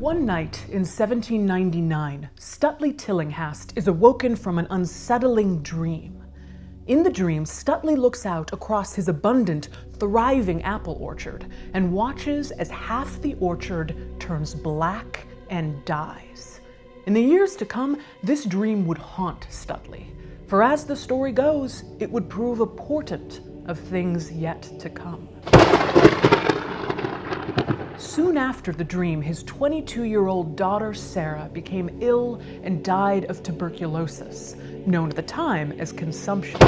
One night in 1799, Stuteley Tillinghast is awoken from an unsettling dream. In the dream, Stuteley looks out across his abundant, thriving apple orchard and watches as half the orchard turns black and dies. In the years to come, this dream would haunt Stuteley, for as the story goes, it would prove a portent of things yet to come. Soon after the dream, his 22-year-old daughter Sarah became ill and died of tuberculosis, known at the time as consumption.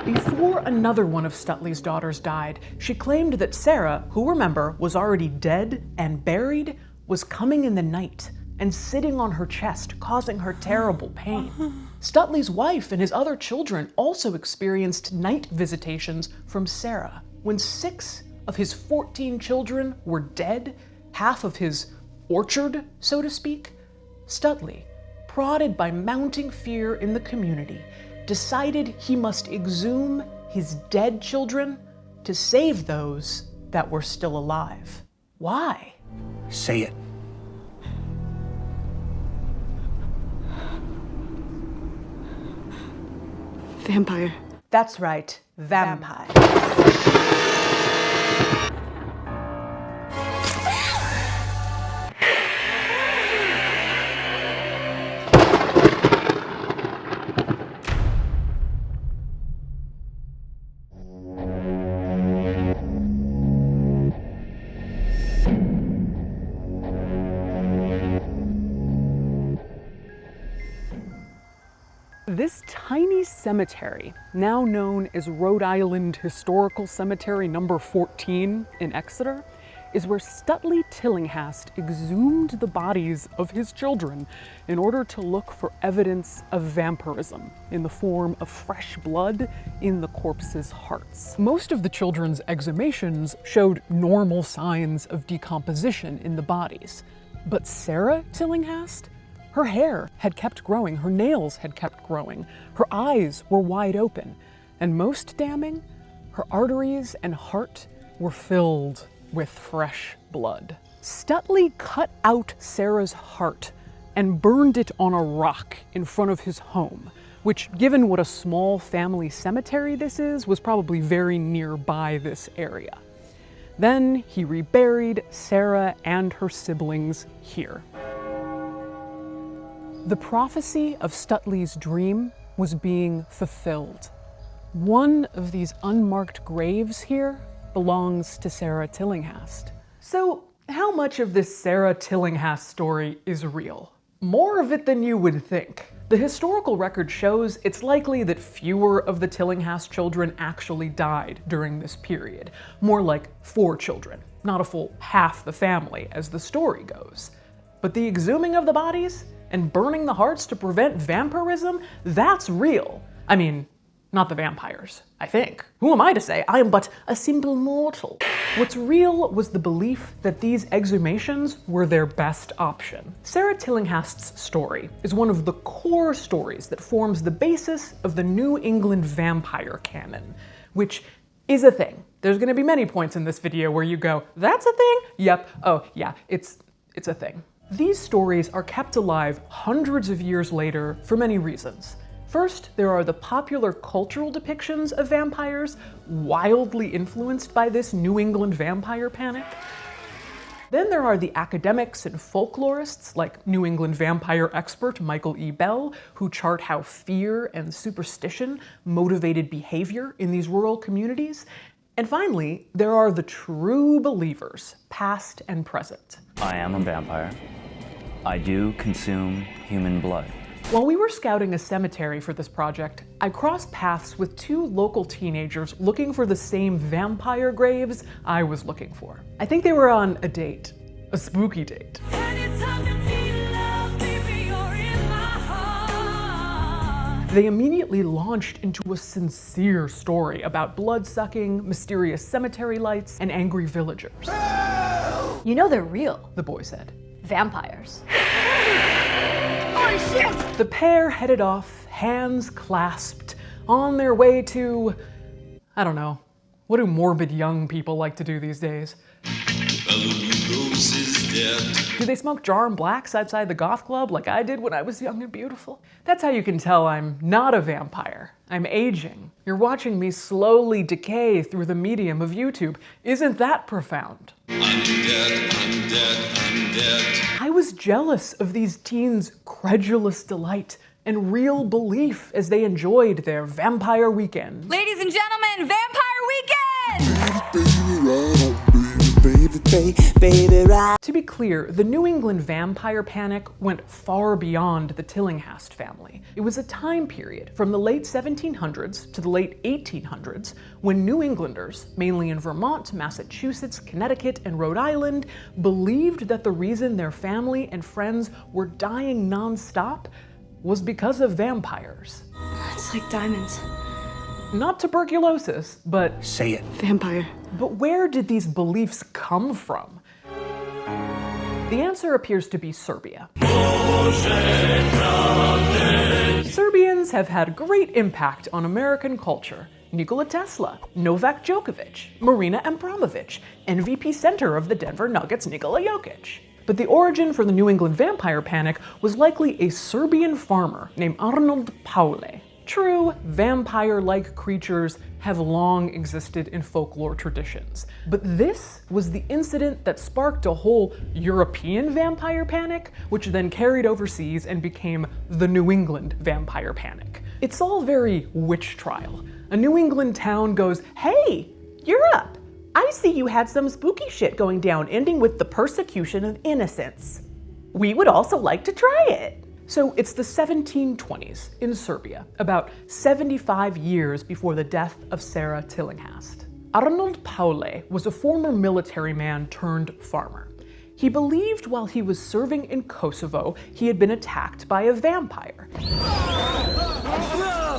Before another one of Stuteley's daughters died, she claimed that Sarah, who remember was already dead and buried, was coming in the night and sitting on her chest, causing her terrible pain. Stuteley's wife and his other children also experienced night visitations from Sarah. When 6 of his 14 children were dead, half of his orchard, so to speak, Stuteley, prodded by mounting fear in the community, decided he must exhume his dead children to save those that were still alive. Why? Say it. Vampire. That's right, vampire. This tiny cemetery, now known as Rhode Island Historical Cemetery No. 14 in Exeter, is where Stuteley Tillinghast exhumed the bodies of his children in order to look for evidence of vampirism in the form of fresh blood in the corpses' hearts. Most of the children's exhumations showed normal signs of decomposition in the bodies, but Sarah Tillinghast? Her hair had kept growing, her nails had kept growing, her eyes were wide open, and most damning, her arteries and heart were filled with fresh blood. Stuteley cut out Sarah's heart and burned it on a rock in front of his home, which, given what a small family cemetery this is, was probably very nearby this area. Then he reburied Sarah and her siblings here. The prophecy of Stuteley's dream was being fulfilled. One of these unmarked graves here belongs to Sarah Tillinghast. So, how much of this Sarah Tillinghast story is real? More of it than you would think. The historical record shows it's likely that fewer of the Tillinghast children actually died during this period. More like 4 children, not a full half the family as the story goes. But the exhuming of the bodies and burning the hearts to prevent vampirism, that's real. I mean, not the vampires, I think. Who am I to say? I am but a simple mortal. What's real was the belief that these exhumations were their best option. Sarah Tillinghast's story is one of the core stories that forms the basis of the New England vampire canon, which is a thing. There's gonna be many points in this video where you go, that's a thing? Yep, oh yeah, it's a thing. These stories are kept alive hundreds of years later for many reasons. First, there are the popular cultural depictions of vampires, wildly influenced by this New England vampire panic. Then there are the academics and folklorists like New England vampire expert Michael E. Bell, who chart how fear and superstition motivated behavior in these rural communities. And finally, there are the true believers, past and present. I am a vampire. I do consume human blood. While we were scouting a cemetery for this project, I crossed paths with 2 local teenagers looking for the same vampire graves I was looking for. I think they were on a date, a spooky date. They immediately launched into a sincere story about blood-sucking, mysterious cemetery lights, and angry villagers. You know they're real. The boy said. Vampires. The pair headed off, hands clasped, on their way to, I don't know, what do morbid young people like to do these days? Do they smoke jar and blacks outside the goth club like I did when I was young and beautiful? That's how you can tell I'm not a vampire. I'm aging. You're watching me slowly decay through the medium of YouTube. Isn't that profound? Undead, undead, undead. I was jealous of these teens' credulous delight and real belief as they enjoyed their vampire weekend. Ladies and gentlemen, Vampire Weekend! To be clear, the New England vampire panic went far beyond the Tillinghast family. It was a time period from the late 1700s to the late 1800s when New Englanders, mainly in Vermont, Massachusetts, Connecticut, and Rhode Island, believed that the reason their family and friends were dying non-stop was because of vampires. It's like diamonds. Not tuberculosis, but Say it. Vampire. But where did these beliefs come from? The answer appears to be Serbia. Serbians have had great impact on American culture. Nikola Tesla, Novak Djokovic, Marina Abramovic, MVP center of the Denver Nuggets Nikola Jokic. But the origin for the New England vampire panic was likely a Serbian farmer named Arnold Paule. True, vampire-like creatures have long existed in folklore traditions, but this was the incident that sparked a whole European vampire panic, which then carried overseas and became the New England vampire panic. It's all very witch trial. A New England town goes, "Hey, Europe! I see you had some spooky shit going down, ending with the persecution of innocents. We would also like to try it." So it's the 1720s in Serbia, about 75 years before the death of Sarah Tillinghast. Arnold Paule was a former military man turned farmer. He believed while he was serving in Kosovo, he had been attacked by a vampire.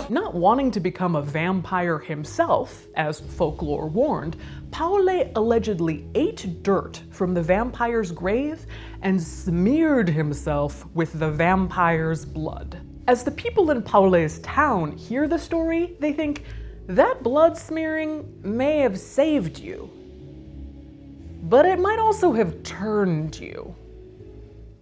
Not wanting to become a vampire himself, as folklore warned, Paule allegedly ate dirt from the vampire's grave and smeared himself with the vampire's blood. As the people in Paule's town hear the story, they think, that blood smearing may have saved you, but it might also have turned you.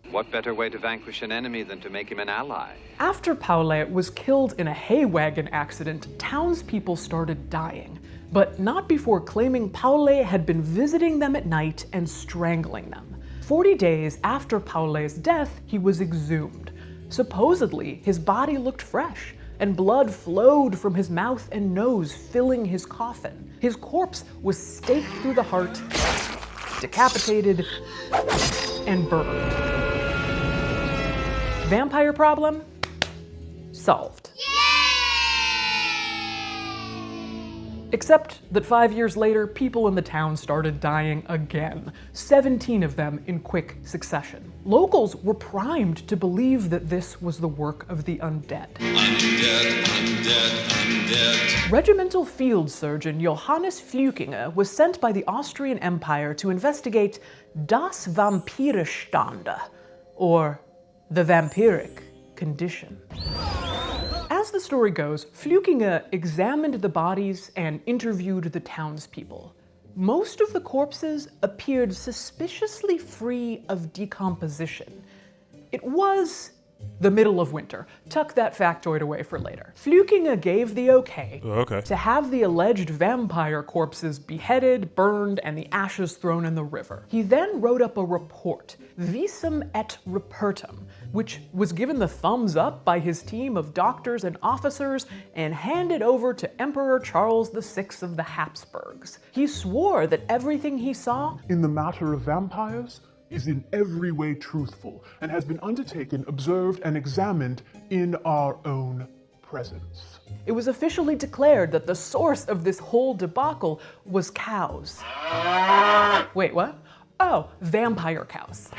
What better way to vanquish an enemy than to make him an ally? After Paule was killed in a hay wagon accident, townspeople started dying, but not before claiming Paule had been visiting them at night and strangling them. 40 days after Paule's death, he was exhumed. Supposedly, his body looked fresh, and blood flowed from his mouth and nose, filling his coffin. His corpse was staked through the heart, decapitated, and burned. Vampire problem? Solved. Except that 5 years later, people in the town started dying again, 17 of them in quick succession. Locals were primed to believe that this was the work of the undead. Undead, undead, undead. Regimental field surgeon Johannes Flückiger was sent by the Austrian Empire to investigate das Vampirestande, or the vampiric condition. As the story goes, Flückiger examined the bodies and interviewed the townspeople. Most of the corpses appeared suspiciously free of decomposition. It was the middle of winter. Tuck that factoid away for later. Flückiger gave the okay to have the alleged vampire corpses beheaded, burned, and the ashes thrown in the river. He then wrote up a report, Visum et Repertum, which was given the thumbs up by his team of doctors and officers and handed over to Emperor Charles VI of the Habsburgs. He swore that everything he saw in the matter of vampires is in every way truthful and has been undertaken, observed, and examined in our own presence. It was officially declared that the source of this whole debacle was cows. Wait, what? Oh, vampire cows.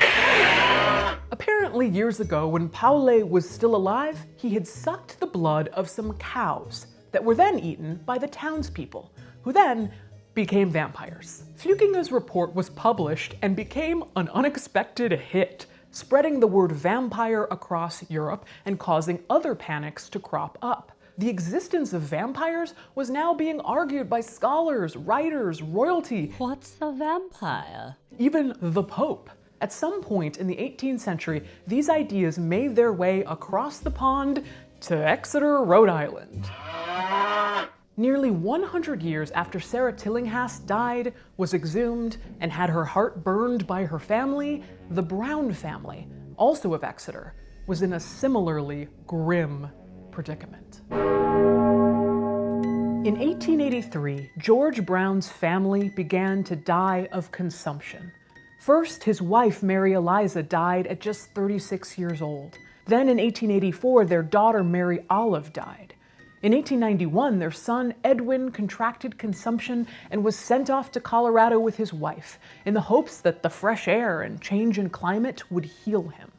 Apparently years ago, when Paule was still alive, he had sucked the blood of some cows that were then eaten by the townspeople, who then became vampires. Flückiger's report was published and became an unexpected hit, spreading the word vampire across Europe and causing other panics to crop up. The existence of vampires was now being argued by scholars, writers, royalty, What's a vampire? even the Pope. At some point in the 18th century, these ideas made their way across the pond to Exeter, Rhode Island. Nearly 100 years after Sarah Tillinghast died, was exhumed, and had her heart burned by her family, the Brown family, also of Exeter, was in a similarly grim predicament. In 1883, George Brown's family began to die of consumption. First, his wife, Mary Eliza, died at just 36 years old. Then in 1884, their daughter, Mary Olive, died. In 1891, their son, Edwin, contracted consumption and was sent off to Colorado with his wife, in the hopes that the fresh air and change in climate would heal him.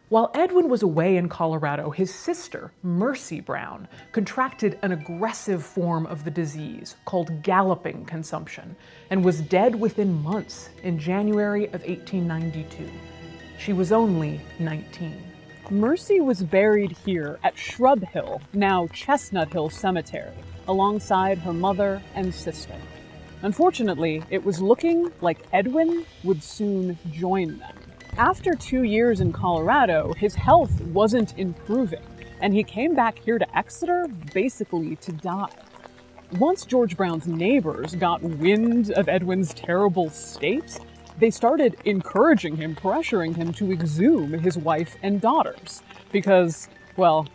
While Edwin was away in Colorado, his sister, Mercy Brown, contracted an aggressive form of the disease called galloping consumption and was dead within months in January of 1892. She was only 19. Mercy was buried here at Shrub Hill, now Chestnut Hill Cemetery, alongside her mother and sister. Unfortunately, it was looking like Edwin would soon join them. After 2 years in Colorado, his health wasn't improving, and he came back here to Exeter basically to die. Once George Brown's neighbors got wind of Edwin's terrible state, they started encouraging him, pressuring him to exhume his wife and daughters, because, well,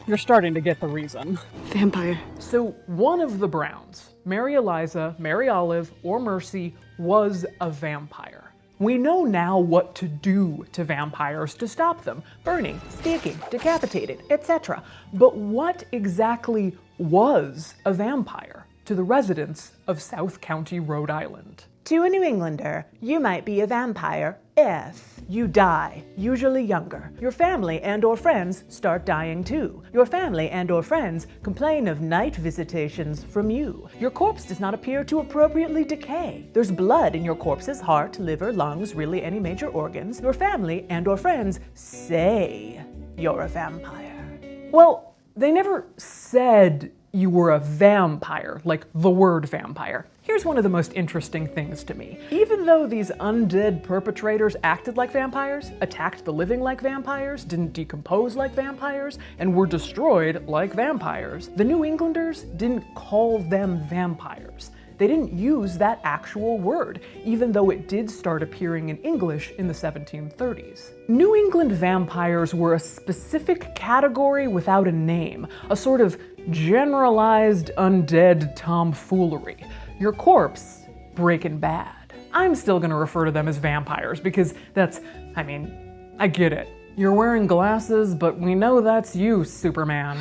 you're starting to get the reason. Vampire. So one of the Browns, Mary Eliza, Mary Olive, or Mercy, was a vampire. We know now what to do to vampires to stop them: burning, staking, decapitated, etc. But what exactly was a vampire to the residents of South County, Rhode Island? To a New Englander, you might be a vampire if you die, usually younger. Your family and or friends start dying too. Your family and or friends complain of night visitations from you. Your corpse does not appear to appropriately decay. There's blood in your corpse's heart, liver, lungs, really any major organs. Your family and or friends say you're a vampire. Well, they never said you were a vampire, like the word vampire. Here's one of the most interesting things to me. Even though these undead perpetrators acted like vampires, attacked the living like vampires, didn't decompose like vampires, and were destroyed like vampires, the New Englanders didn't call them vampires. They didn't use that actual word, even though it did start appearing in English in the 1730s. New England vampires were a specific category without a name, a sort of generalized undead tomfoolery. Your corpse, Breaking Bad. I'm still gonna refer to them as vampires because that's, I get it. You're wearing glasses, but we know that's you, Superman.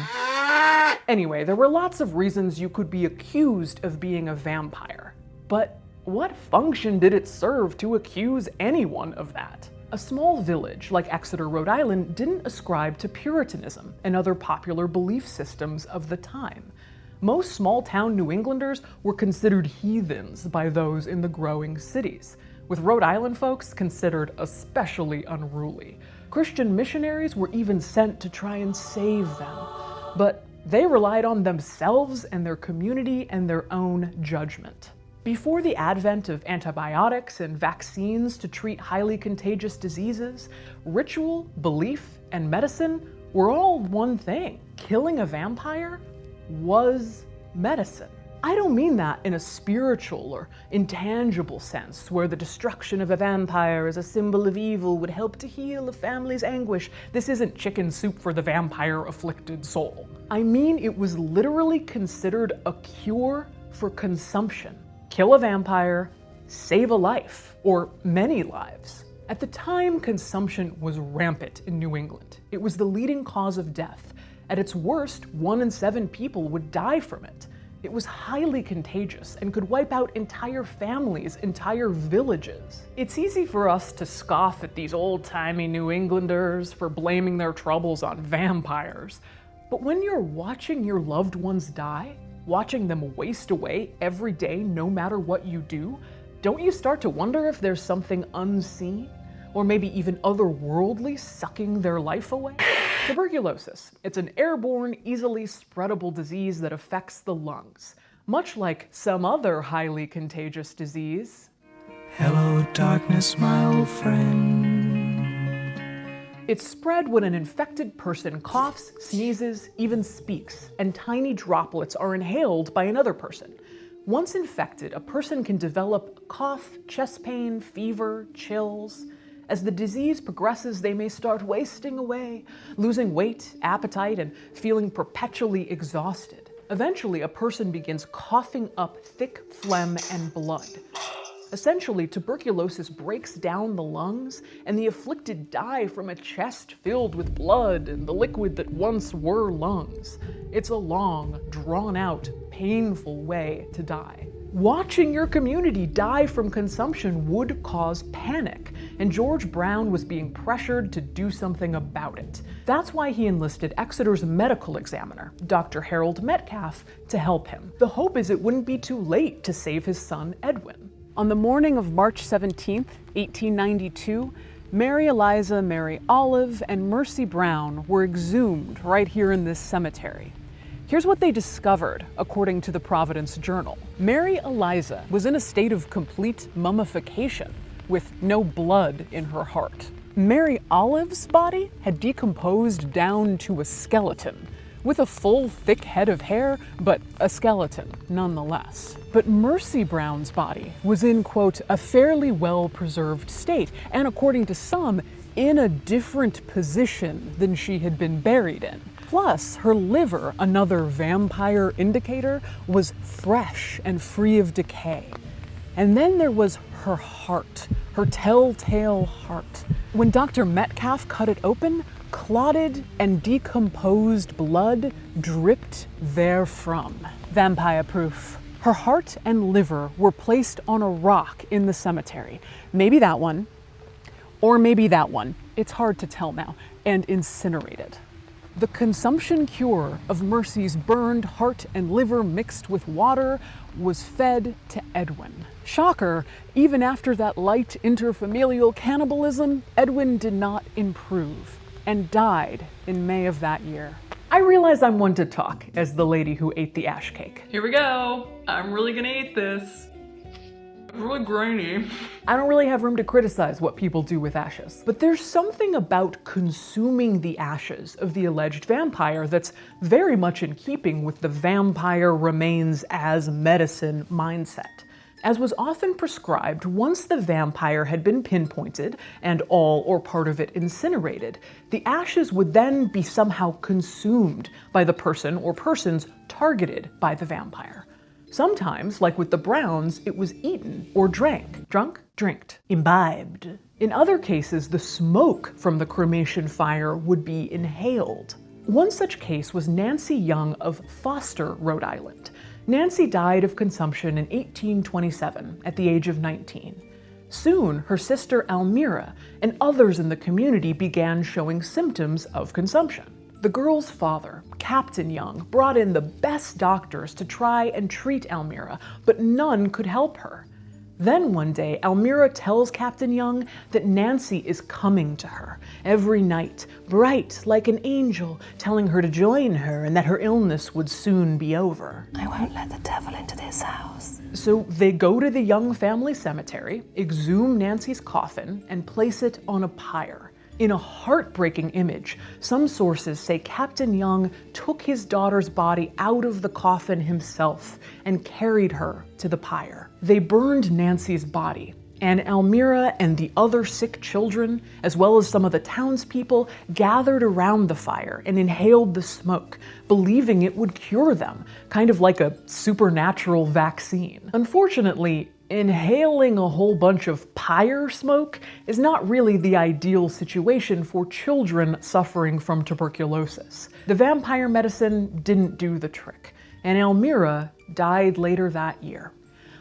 Anyway, there were lots of reasons you could be accused of being a vampire. But what function did it serve to accuse anyone of that? A small village like Exeter, Rhode Island, didn't ascribe to Puritanism and other popular belief systems of the time. Most small-town New Englanders were considered heathens by those in the growing cities, with Rhode Island folks considered especially unruly. Christian missionaries were even sent to try and save them, but they relied on themselves and their community and their own judgment. Before the advent of antibiotics and vaccines to treat highly contagious diseases, ritual, belief, and medicine were all one thing. Killing a vampire was medicine. I don't mean that in a spiritual or intangible sense, where the destruction of a vampire as a symbol of evil would help to heal a family's anguish. This isn't chicken soup for the vampire-afflicted soul. I mean it was literally considered a cure for consumption. Kill a vampire, save a life, or many lives. At the time, consumption was rampant in New England. It was the leading cause of death. At its worst, 1 in 7 people would die from it. It was highly contagious and could wipe out entire families, entire villages. It's easy for us to scoff at these old-timey New Englanders for blaming their troubles on vampires. But when you're watching your loved ones die, watching them waste away every day no matter what you do, don't you start to wonder if there's something unseen, or maybe even otherworldly, sucking their life away? Tuberculosis. It's an airborne, easily spreadable disease that affects the lungs. Much like some other highly contagious disease. Hello, darkness, my old friend. It's spread when an infected person coughs, sneezes, even speaks, and tiny droplets are inhaled by another person. Once infected, a person can develop cough, chest pain, fever, chills. As the disease progresses, they may start wasting away, losing weight, appetite, and feeling perpetually exhausted. Eventually, a person begins coughing up thick phlegm and blood. Essentially, tuberculosis breaks down the lungs, and the afflicted die from a chest filled with blood and the liquid that once were lungs. It's a long, drawn-out, painful way to die. Watching your community die from consumption would cause panic, and George Brown was being pressured to do something about it. That's why he enlisted Exeter's medical examiner, Dr. Harold Metcalf, to help him. The hope is it wouldn't be too late to save his son Edwin. On the morning of March 17, 1892, Mary Eliza, Mary Olive, and Mercy Brown were exhumed right here in this cemetery. Here's what they discovered, according to the Providence Journal. Mary Eliza was in a state of complete mummification, with no blood in her heart. Mary Olive's body had decomposed down to a skeleton, with a full, thick head of hair, but a skeleton nonetheless. But Mercy Brown's body was in, quote, a fairly well-preserved state, and according to some, in a different position than she had been buried in. Plus, her liver, another vampire indicator, was fresh and free of decay. And then there was her heart, her telltale heart. When Dr. Metcalf cut it open, clotted and decomposed blood dripped therefrom. Vampire proof. Her heart and liver were placed on a rock in the cemetery. Maybe that one, or maybe that one. It's hard to tell now, and incinerated. The consumption cure of Mercy's burned heart and liver mixed with water was fed to Edwin. Shocker, even after that light interfamilial cannibalism, Edwin did not improve and died in May of that year. I realize I'm one to talk as the lady who ate the ash cake. Here we go. I'm really gonna eat this. It's really grainy. I don't really have room to criticize what people do with ashes, but there's something about consuming the ashes of the alleged vampire that's very much in keeping with the vampire remains as medicine mindset. As was often prescribed, once the vampire had been pinpointed and all or part of it incinerated, the ashes would then be somehow consumed by the person or persons targeted by the vampire. Sometimes, like with the Browns, it was eaten or drank. Drunk? Drinked. Imbibed. In other cases, the smoke from the cremation fire would be inhaled. One such case was Nancy Young of Foster, Rhode Island. Nancy died of consumption in 1827 at the age of 19. Soon, her sister Almira and others in the community began showing symptoms of consumption. The girl's father, Captain Young, brought in the best doctors to try and treat Almira, but none could help her. Then one day, Almira tells Captain Young that Nancy is coming to her every night, bright like an angel, telling her to join her and that her illness would soon be over. I won't let the devil into this house. So they go to the Young family cemetery, exhume Nancy's coffin, and place it on a pyre. In a heartbreaking image, some sources say Captain Young took his daughter's body out of the coffin himself and carried her to the pyre. They burned Nancy's body, and Almira and the other sick children, as well as some of the townspeople, gathered around the fire and inhaled the smoke, believing it would cure them, kind of like a supernatural vaccine. Unfortunately, inhaling a whole bunch of pyre smoke is not really the ideal situation for children suffering from tuberculosis. The vampire medicine didn't do the trick, and Almira died later that year.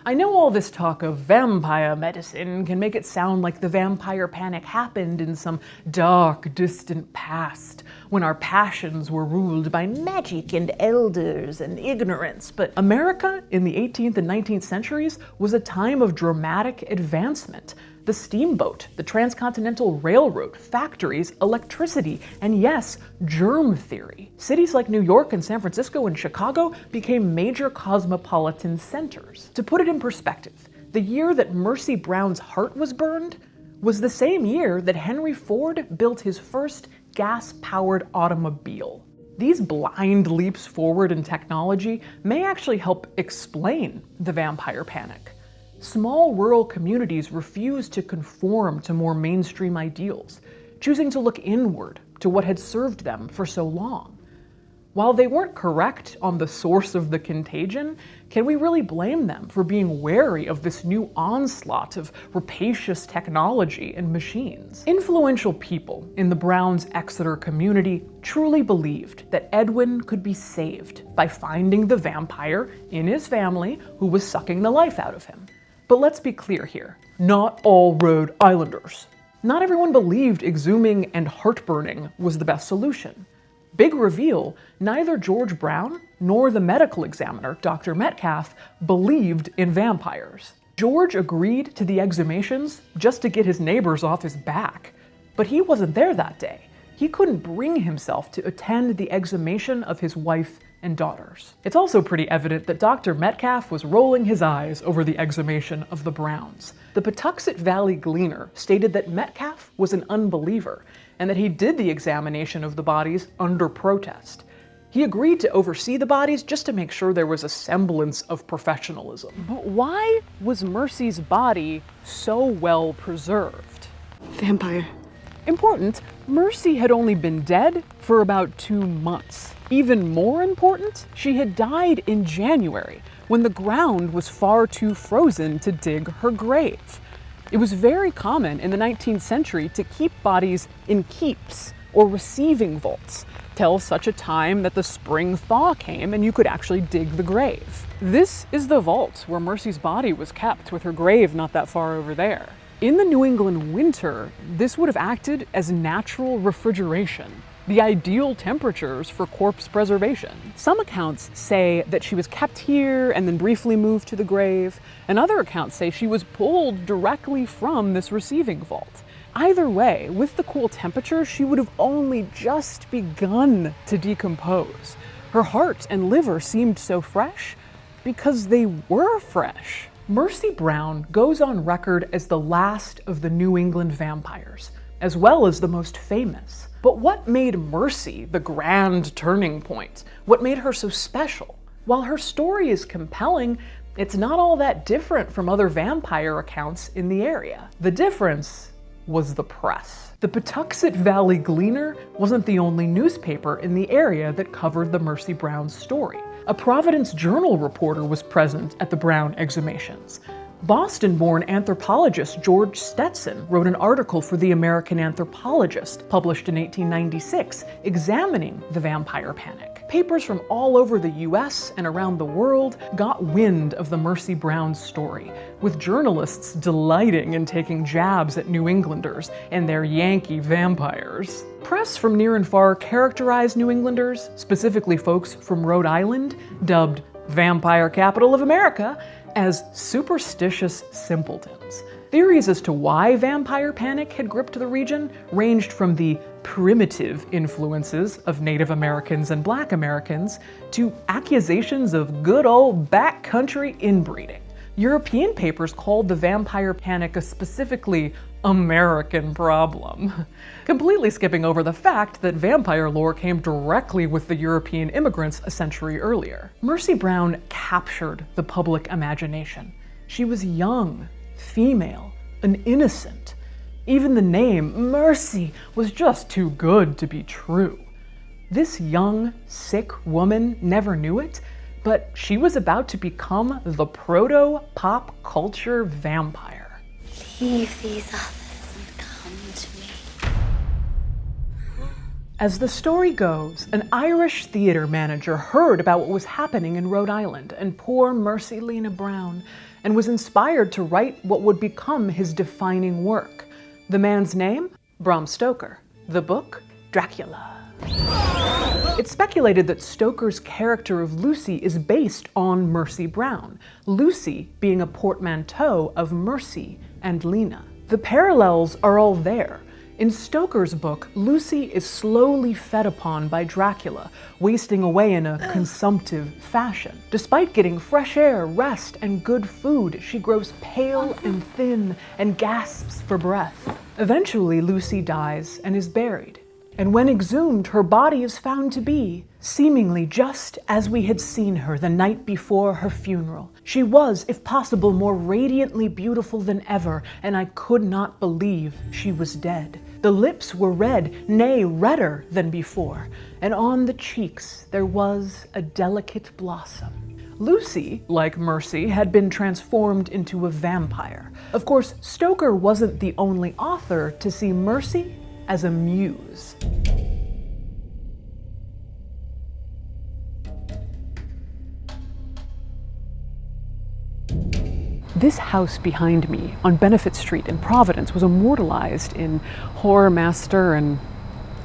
I know all this talk of vampire medicine can make it sound like the vampire panic happened in some dark, distant past, when our passions were ruled by magic and elders and ignorance. But America in the 18th and 19th centuries was a time of dramatic advancement. The steamboat, the transcontinental railroad, factories, electricity, and yes, germ theory. Cities like New York and San Francisco and Chicago became major cosmopolitan centers. To put it in perspective, the year that Mercy Brown's heart was burned was the same year that Henry Ford built his first gas-powered automobile. These blind leaps forward in technology may actually help explain the vampire panic. Small rural communities refused to conform to more mainstream ideals, choosing to look inward to what had served them for so long. While they weren't correct on the source of the contagion, can we really blame them for being wary of this new onslaught of rapacious technology and machines? Influential people in the Browns' Exeter community truly believed that Edwin could be saved by finding the vampire in his family who was sucking the life out of him. But let's be clear here, not all Rhode Islanders. Not everyone believed exhuming and heartburning was the best solution. Big reveal, neither George Brown nor the medical examiner, Dr. Metcalf, believed in vampires. George agreed to the exhumations just to get his neighbors off his back. But he wasn't there that day. He couldn't bring himself to attend the exhumation of his wife and daughters. It's also pretty evident that Dr. Metcalf was rolling his eyes over the exhumation of the Browns. The Patuxent Valley Gleaner stated that Metcalf was an unbeliever and that he did the examination of the bodies under protest. He agreed to oversee the bodies just to make sure there was a semblance of professionalism. But why was Mercy's body so well preserved? Vampire. Important, Mercy had only been dead for about 2 months. Even more important, she had died in January, when the ground was far too frozen to dig her grave. It was very common in the 19th century to keep bodies in keeps or receiving vaults till such a time that the spring thaw came and you could actually dig the grave. This is the vault where Mercy's body was kept, with her grave not that far over there. In the New England winter, this would have acted as natural refrigeration, the ideal temperatures for corpse preservation. Some accounts say that she was kept here and then briefly moved to the grave, and other accounts say she was pulled directly from this receiving vault. Either way, with the cool temperatures, she would have only just begun to decompose. Her heart and liver seemed so fresh because they were fresh. Mercy Brown goes on record as the last of the New England vampires, as well as the most famous. But what made Mercy the grand turning point? What made her so special? While her story is compelling, it's not all that different from other vampire accounts in the area. The difference was the press. The Patuxent Valley Gleaner wasn't the only newspaper in the area that covered the Mercy Brown story. A Providence Journal reporter was present at the Brown exhumations. Boston-born anthropologist George Stetson wrote an article for the American Anthropologist, published in 1896, examining the vampire panic. Papers from all over the US and around the world got wind of the Mercy Brown story, with journalists delighting in taking jabs at New Englanders and their Yankee vampires. Press from near and far characterized New Englanders, specifically folks from Rhode Island, dubbed Vampire Capital of America, as superstitious simpletons. Theories as to why vampire panic had gripped the region ranged from the primitive influences of Native Americans and Black Americans to accusations of good old backcountry inbreeding. European papers called the vampire panic a specifically American problem, completely skipping over the fact that vampire lore came directly with the European immigrants a century earlier. Mercy Brown captured the public imagination. She was young, female, an innocent. Even the name, Mercy, was just too good to be true. This young, sick woman never knew it, but she was about to become the proto-pop culture vampire. Leave these others and come to me. As the story goes, an Irish theater manager heard about what was happening in Rhode Island and poor Mercy Lena Brown, and was inspired to write what would become his defining work. The man's name? Bram Stoker. The book? Dracula. It's speculated that Stoker's character of Lucy is based on Mercy Brown, Lucy being a portmanteau of Mercy and Lena. The parallels are all there. In Stoker's book, Lucy is slowly fed upon by Dracula, wasting away in a consumptive fashion. Despite getting fresh air, rest, and good food, she grows pale and thin and gasps for breath. Eventually, Lucy dies and is buried. And when exhumed, her body is found to be seemingly just as we had seen her the night before her funeral. She was, if possible, more radiantly beautiful than ever, and I could not believe she was dead. The lips were red, nay, redder than before, and on the cheeks there was a delicate blossom. Lucy, like Mercy, had been transformed into a vampire. Of course, Stoker wasn't the only author to see Mercy as a muse. This house behind me on Benefit Street in Providence was immortalized in horror master and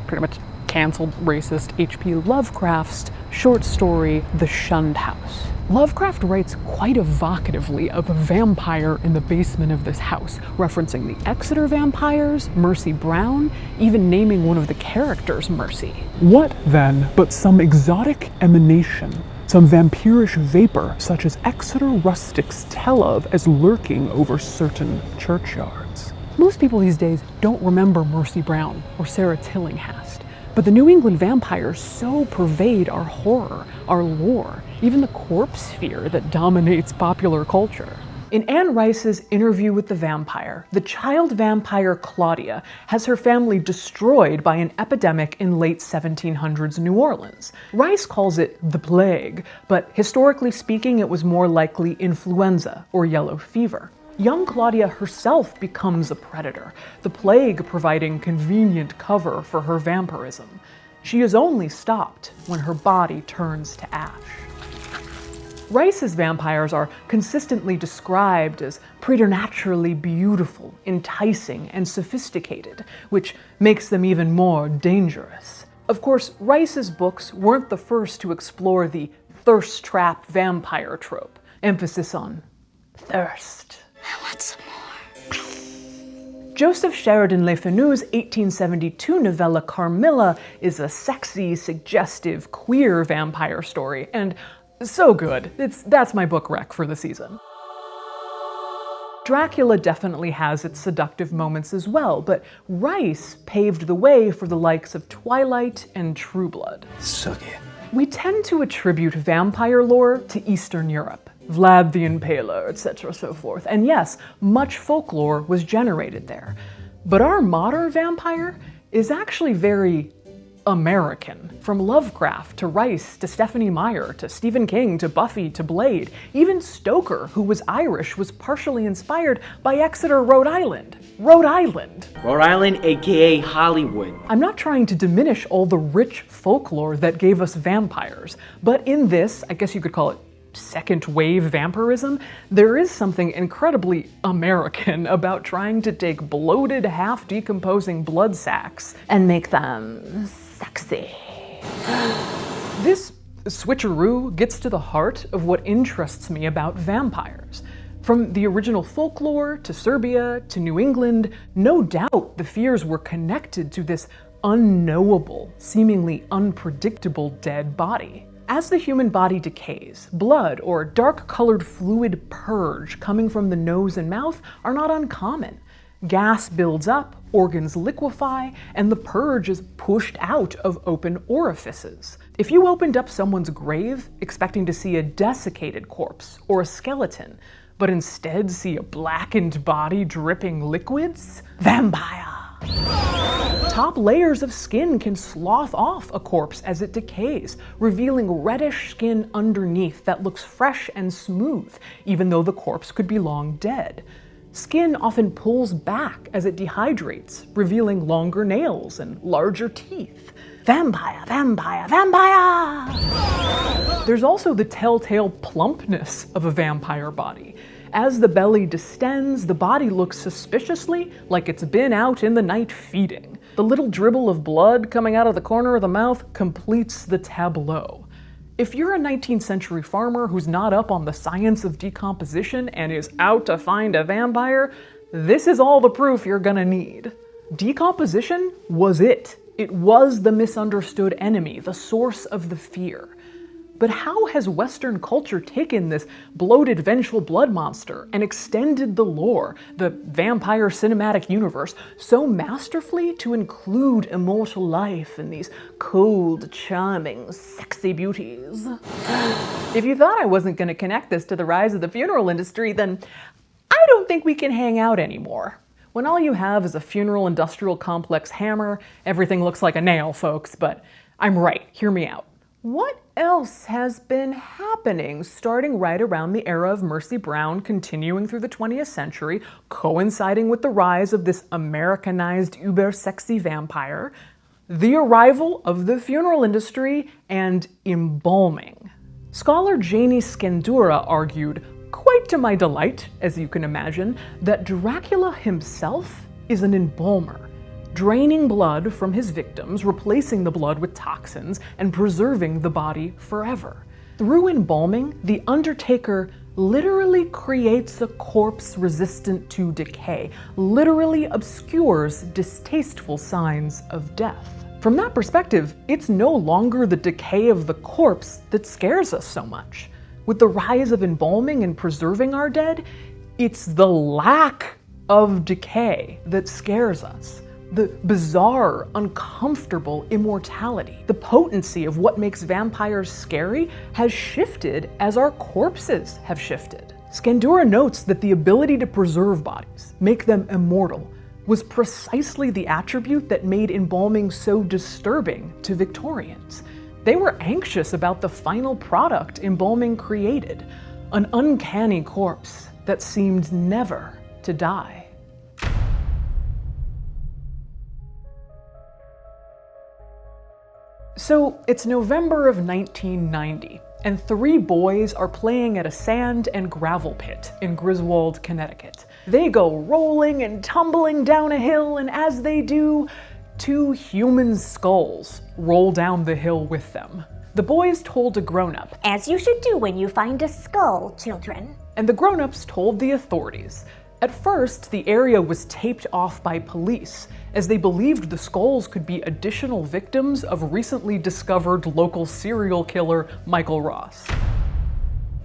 pretty much canceled racist H.P. Lovecraft's short story, The Shunned House. Lovecraft writes quite evocatively of a vampire in the basement of this house, referencing the Exeter vampires, Mercy Brown, even naming one of the characters Mercy. What, then, but some exotic emanation, some vampirish vapor such as Exeter rustics tell of as lurking over certain churchyards? Most people these days don't remember Mercy Brown or Sarah Tillinghast, but the New England vampires so pervade our horror, our lore, even the corpse fear that dominates popular culture. In Anne Rice's Interview with the Vampire, the child vampire Claudia has her family destroyed by an epidemic in late 1700s New Orleans. Rice calls it the plague, but historically speaking, it was more likely influenza or yellow fever. Young Claudia herself becomes a predator, the plague providing convenient cover for her vampirism. She is only stopped when her body turns to ash. Rice's vampires are consistently described as preternaturally beautiful, enticing, and sophisticated, which makes them even more dangerous. Of course, Rice's books weren't the first to explore the thirst trap vampire trope, emphasis on thirst. I want some more. Joseph Sheridan Le Fanu's 1872 novella Carmilla is a sexy, suggestive, queer vampire story, and so good. That's my book rec for the season. Dracula definitely has its seductive moments as well, but Rice paved the way for the likes of Twilight and True Blood. Suck it. We tend to attribute vampire lore to Eastern Europe, Vlad the Impaler, etc., so forth. And yes, much folklore was generated there. But our modern vampire is actually very American. From Lovecraft to Rice to Stephenie Meyer to Stephen King to Buffy to Blade. Even Stoker, who was Irish, was partially inspired by Exeter, Rhode Island. Rhode Island, aka Hollywood. I'm not trying to diminish all the rich folklore that gave us vampires, but in this, I guess you could call it second wave vampirism, there is something incredibly American about trying to take bloated, half-decomposing blood sacs and make them sexy. This switcheroo gets to the heart of what interests me about vampires. From the original folklore to Serbia to New England, no doubt the fears were connected to this unknowable, seemingly unpredictable dead body. As the human body decays, blood or dark-colored fluid purge coming from the nose and mouth are not uncommon. Gas builds up, organs liquefy, and the purge is pushed out of open orifices. If you opened up someone's grave expecting to see a desiccated corpse or a skeleton, but instead see a blackened body dripping liquids, vampire. Top layers of skin can slough off a corpse as it decays, revealing reddish skin underneath that looks fresh and smooth, even though the corpse could be long dead. Skin often pulls back as it dehydrates, revealing longer nails and larger teeth. Vampire, vampire, vampire! There's also the telltale plumpness of a vampire body. As the belly distends, the body looks suspiciously like it's been out in the night feeding. The little dribble of blood coming out of the corner of the mouth completes the tableau. If you're a 19th century farmer who's not up on the science of decomposition and is out to find a vampire, this is all the proof you're gonna need. Decomposition was it. It was the misunderstood enemy, the source of the fear. But how has Western culture taken this bloated, vengeful blood monster and extended the lore, the vampire cinematic universe, so masterfully to include immortal life and these cold, charming, sexy beauties? If you thought I wasn't going to connect this to the rise of the funeral industry, then I don't think we can hang out anymore. When all you have is a funeral industrial complex hammer, everything looks like a nail, folks, but I'm right, hear me out. What else has been happening starting right around the era of Mercy Brown, continuing through the 20th century, coinciding with the rise of this Americanized uber-sexy vampire, the arrival of the funeral industry, and embalming? Scholar Janie Skandura argued, quite to my delight, as you can imagine, that Dracula himself is an embalmer, draining blood from his victims, replacing the blood with toxins, and preserving the body forever. Through embalming, the Undertaker literally creates a corpse resistant to decay, literally obscures distasteful signs of death. From that perspective, it's no longer the decay of the corpse that scares us so much. With the rise of embalming and preserving our dead, it's the lack of decay that scares us. The bizarre, uncomfortable immortality, the potency of what makes vampires scary has shifted as our corpses have shifted. Skandura notes that the ability to preserve bodies, make them immortal, was precisely the attribute that made embalming so disturbing to Victorians. They were anxious about the final product embalming created, an uncanny corpse that seemed never to die. So it's November of 1990, and 3 boys are playing at a sand and gravel pit in Griswold, Connecticut. They go rolling and tumbling down a hill, and as they do, 2 human skulls roll down the hill with them. The boys told a grown-up, "As you should do when you find a skull, children." And the grown-ups told the authorities. At first, the area was taped off by police, as they believed the skulls could be additional victims of recently discovered local serial killer Michael Ross.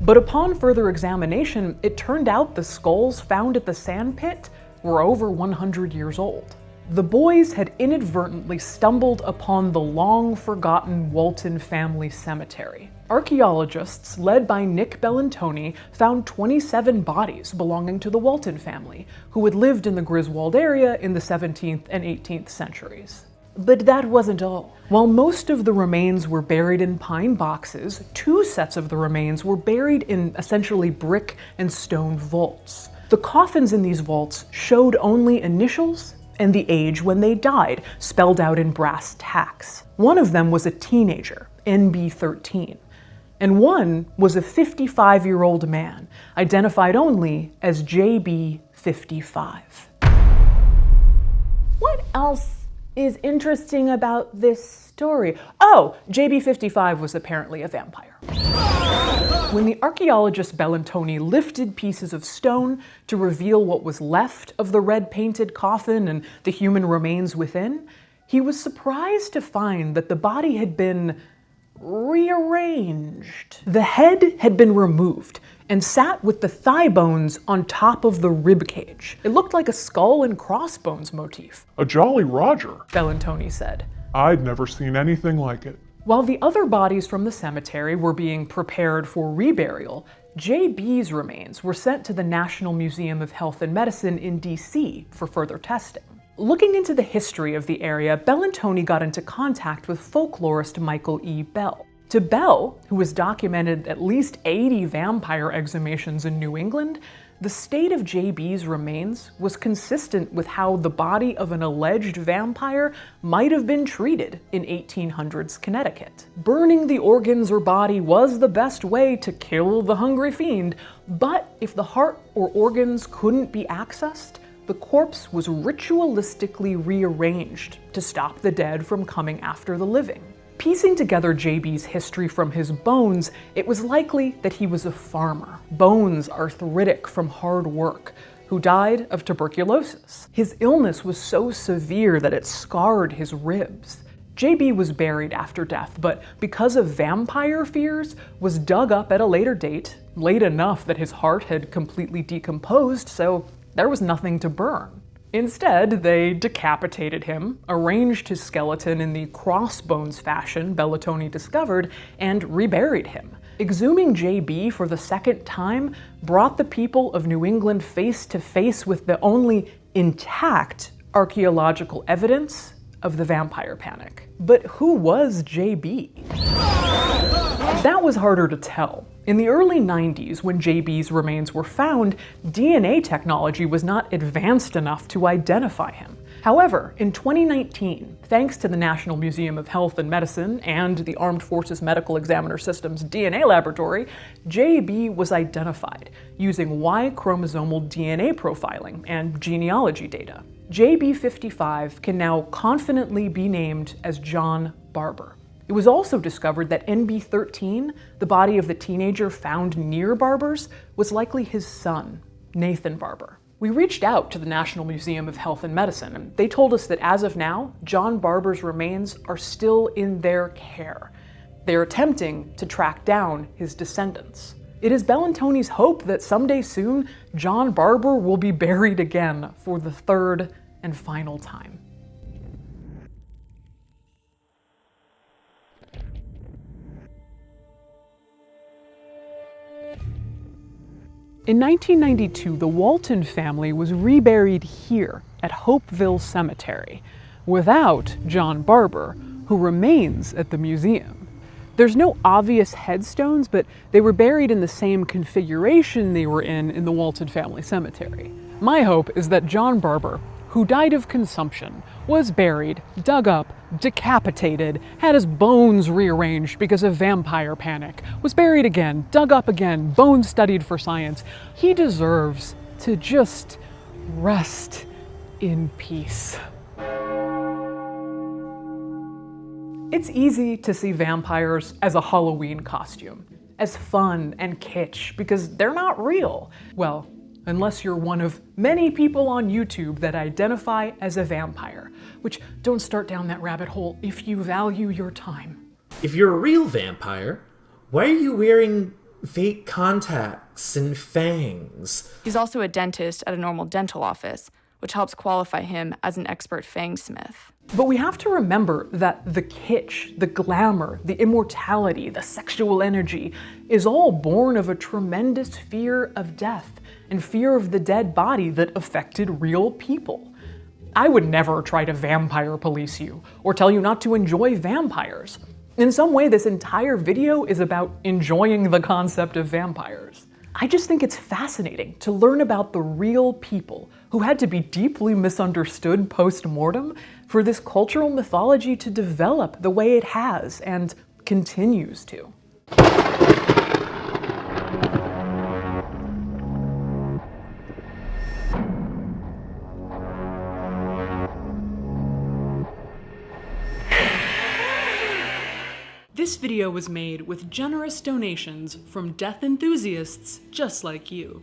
But upon further examination, it turned out the skulls found at the sand pit were over 100 years old. The boys had inadvertently stumbled upon the long-forgotten Walton family cemetery. Archaeologists, led by Nick Bellantoni, found 27 bodies belonging to the Walton family, who had lived in the Griswold area in the 17th and 18th centuries. But that wasn't all. While most of the remains were buried in pine boxes, 2 sets of the remains were buried in essentially brick and stone vaults. The coffins in these vaults showed only initials and the age when they died, spelled out in brass tacks. One of them was a teenager, NB13, and one was a 55-year-old man, identified only as JB55. What else is interesting about this story? Oh, JB55 was apparently a vampire. When the archaeologist Bellantoni lifted pieces of stone to reveal what was left of the red-painted coffin and the human remains within, he was surprised to find that the body had been rearranged. The head had been removed and sat with the thigh bones on top of the rib cage. It looked like a skull and crossbones motif. A Jolly Roger, Bellantoni said. I'd never seen anything like it. While the other bodies from the cemetery were being prepared for reburial, JB's remains were sent to the National Museum of Health and Medicine in DC for further testing. Looking into the history of the area, Bellantoni got into contact with folklorist Michael E. Bell. To Bell, who has documented at least 80 vampire exhumations in New England, the state of JB's remains was consistent with how the body of an alleged vampire might have been treated in 1800s Connecticut. Burning the organs or body was the best way to kill the hungry fiend, but if the heart or organs couldn't be accessed, the corpse was ritualistically rearranged to stop the dead from coming after the living. Piecing together JB's history from his bones, it was likely that he was a farmer. Bones arthritic from hard work, who died of tuberculosis. His illness was so severe that it scarred his ribs. JB was buried after death, but because of vampire fears, was dug up at a later date, late enough that his heart had completely decomposed, so there was nothing to burn. Instead, they decapitated him, arranged his skeleton in the crossbones fashion Bellantoni discovered, and reburied him. Exhuming JB for the second time brought the people of New England face to face with the only intact archaeological evidence of the vampire panic. But who was JB? That was harder to tell. In the early 90s, when JB's remains were found, DNA technology was not advanced enough to identify him. However, in 2019, thanks to the National Museum of Health and Medicine and the Armed Forces Medical Examiner System's DNA laboratory, JB was identified using Y chromosomal DNA profiling and genealogy data. JB55 can now confidently be named as John Barber. It was also discovered that NB13, the body of the teenager found near Barber's, was likely his son, Nathan Barber. We reached out to the National Museum of Health and Medicine, and they told us that as of now, John Barber's remains are still in their care. They're attempting to track down his descendants. It is Bellantoni's hope that someday soon, John Barber will be buried again for the third and final time. In 1992, the Walton family was reburied here at Hopeville Cemetery, without John Barber, who remains at the museum. There's no obvious headstones, but they were buried in the same configuration they were in the Walton family cemetery. My hope is that John Barber, who died of consumption, was buried, dug up, decapitated, had his bones rearranged because of vampire panic, was buried again, dug up again, bones studied for science. He deserves to just rest in peace. It's easy to see vampires as a Halloween costume, as fun and kitsch, because they're not real. Well, unless you're one of many people on YouTube that identify as a vampire, which don't start down that rabbit hole if you value your time. If you're a real vampire, why are you wearing fake contacts and fangs? He's also a dentist at a normal dental office, which helps qualify him as an expert fangsmith. But we have to remember that the kitsch, the glamour, the immortality, the sexual energy is all born of a tremendous fear of death and fear of the dead body that affected real people. I would never try to vampire police you or tell you not to enjoy vampires. In some way, this entire video is about enjoying the concept of vampires. I just think it's fascinating to learn about the real people who had to be deeply misunderstood post-mortem for this cultural mythology to develop the way it has and continues to. This video was made with generous donations from death enthusiasts just like you.